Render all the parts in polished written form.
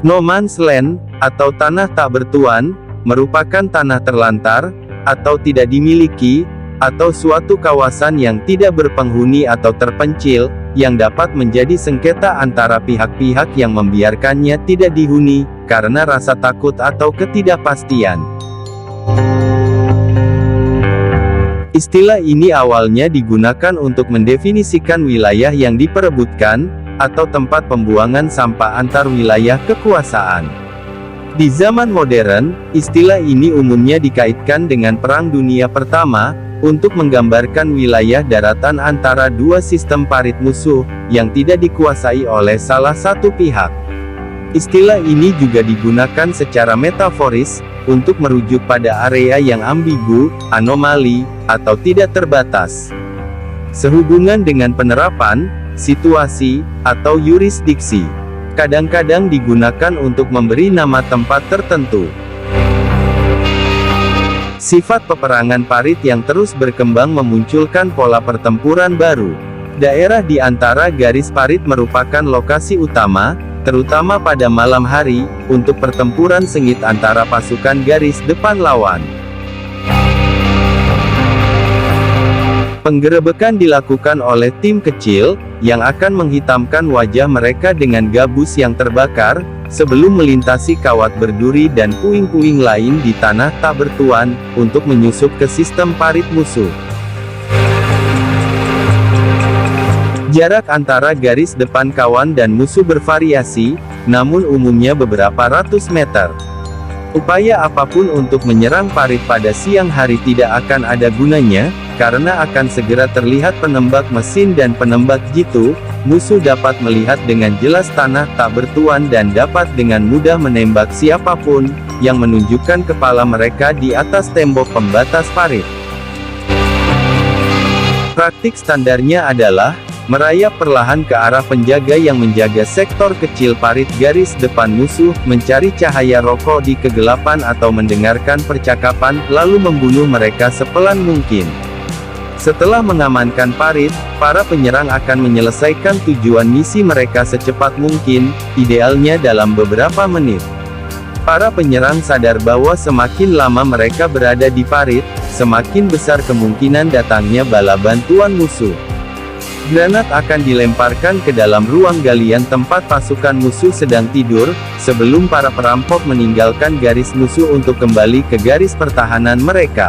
No Man's Land, atau tanah tak bertuan, merupakan tanah terlantar, atau tidak dimiliki, atau suatu kawasan yang tidak berpenghuni atau terpencil, yang dapat menjadi sengketa antara pihak-pihak yang membiarkannya tidak dihuni, karena rasa takut atau ketidakpastian. Istilah ini awalnya digunakan untuk mendefinisikan wilayah yang diperebutkan, atau tempat pembuangan sampah antar wilayah kekuasaan. Di zaman modern, istilah ini umumnya dikaitkan dengan Perang Dunia Pertama, untuk menggambarkan wilayah daratan antara dua sistem parit musuh, yang tidak dikuasai oleh salah satu pihak. Istilah ini juga digunakan secara metaforis, untuk merujuk pada area yang ambigu, anomali, atau tidak terbatas. Sehubungan dengan penerapan, situasi, atau yurisdiksi. Kadang-kadang digunakan untuk memberi nama tempat tertentu. Sifat peperangan parit yang terus berkembang memunculkan pola pertempuran baru. Daerah di antara garis parit merupakan lokasi utama, terutama pada malam hari, untuk pertempuran sengit antara pasukan garis depan lawan. Penggerebekan dilakukan oleh tim kecil, yang akan menghitamkan wajah mereka dengan gabus yang terbakar, sebelum melintasi kawat berduri dan puing-puing lain di tanah tak bertuan, untuk menyusup ke sistem parit musuh. Jarak antara garis depan kawan dan musuh bervariasi, namun umumnya beberapa ratus meter. Upaya apapun untuk menyerang parit pada siang hari tidak akan ada gunanya, karena akan segera terlihat penembak mesin dan penembak jitu. Musuh dapat melihat dengan jelas tanah tak bertuan dan dapat dengan mudah menembak siapapun, yang menunjukkan kepala mereka di atas tembok pembatas parit. Praktik standarnya adalah, merayap perlahan ke arah penjaga yang menjaga sektor kecil parit garis depan musuh, mencari cahaya rokok di kegelapan atau mendengarkan percakapan, lalu membunuh mereka sepelan mungkin. Setelah mengamankan parit, para penyerang akan menyelesaikan tujuan misi mereka secepat mungkin, idealnya dalam beberapa menit. Para penyerang sadar bahwa semakin lama mereka berada di parit, semakin besar kemungkinan datangnya bala bantuan musuh. Granat akan dilemparkan ke dalam ruang galian tempat pasukan musuh sedang tidur, sebelum para perampok meninggalkan garis musuh untuk kembali ke garis pertahanan mereka.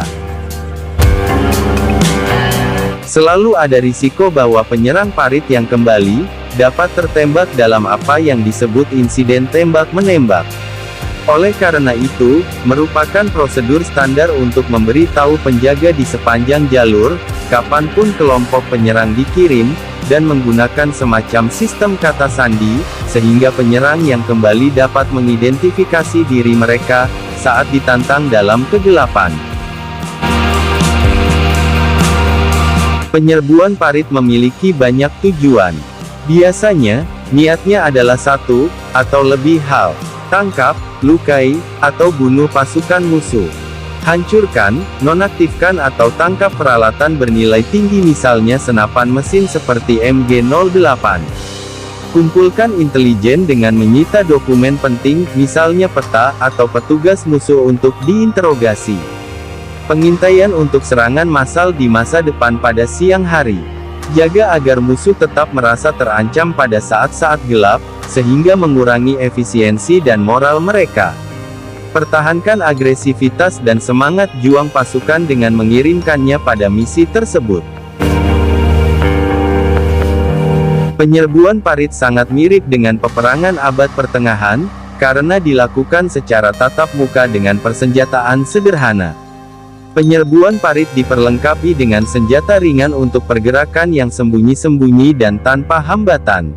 Selalu ada risiko bahwa penyerang parit yang kembali, dapat tertembak dalam apa yang disebut insiden tembak-menembak. Oleh karena itu, merupakan prosedur standar untuk memberi tahu penjaga di sepanjang jalur, kapanpun kelompok penyerang dikirim, dan menggunakan semacam sistem kata sandi, sehingga penyerang yang kembali dapat mengidentifikasi diri mereka, saat ditantang dalam kegelapan. Penyerbuan parit memiliki banyak tujuan. Biasanya, niatnya adalah satu, atau lebih hal. Tangkap, lukai, atau bunuh pasukan musuh. Hancurkan, nonaktifkan atau tangkap peralatan bernilai tinggi misalnya senapan mesin seperti MG08. Kumpulkan intelijen dengan menyita dokumen penting, misalnya peta, atau petugas musuh untuk diinterogasi. Pengintaian untuk serangan massal di masa depan pada siang hari. Jaga agar musuh tetap merasa terancam pada saat-saat gelap, sehingga mengurangi efisiensi dan moral mereka. Pertahankan agresivitas dan semangat juang pasukan dengan mengirimkannya pada misi tersebut. Penyerbuan parit sangat mirip dengan peperangan abad pertengahan, karena dilakukan secara tatap muka dengan persenjataan sederhana. Penyerbuan parit diperlengkapi dengan senjata ringan untuk pergerakan yang sembunyi-sembunyi dan tanpa hambatan.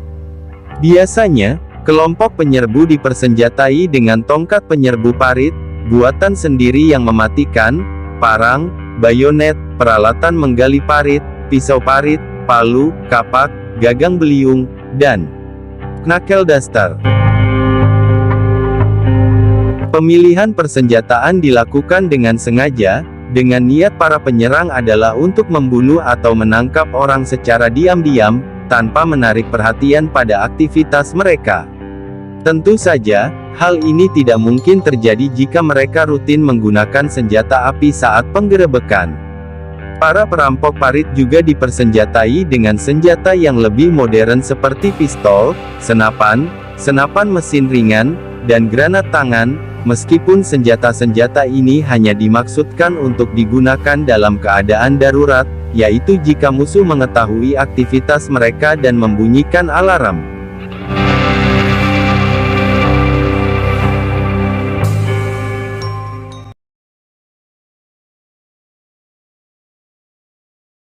Biasanya, kelompok penyerbu dipersenjatai dengan tongkat penyerbu parit, buatan sendiri yang mematikan, parang, bayonet, peralatan menggali parit, pisau parit, palu, kapak, gagang beliung, dan knuckle duster. Pemilihan persenjataan dilakukan dengan sengaja, dengan niat para penyerang adalah untuk membunuh atau menangkap orang secara diam-diam, tanpa menarik perhatian pada aktivitas mereka. Tentu saja, hal ini tidak mungkin terjadi jika mereka rutin menggunakan senjata api saat penggerebekan. Para perampok parit juga dipersenjatai dengan senjata yang lebih modern seperti pistol, senapan, senapan mesin ringan, dan granat tangan, meskipun senjata-senjata ini hanya dimaksudkan untuk digunakan dalam keadaan darurat, yaitu jika musuh mengetahui aktivitas mereka dan membunyikan alarm.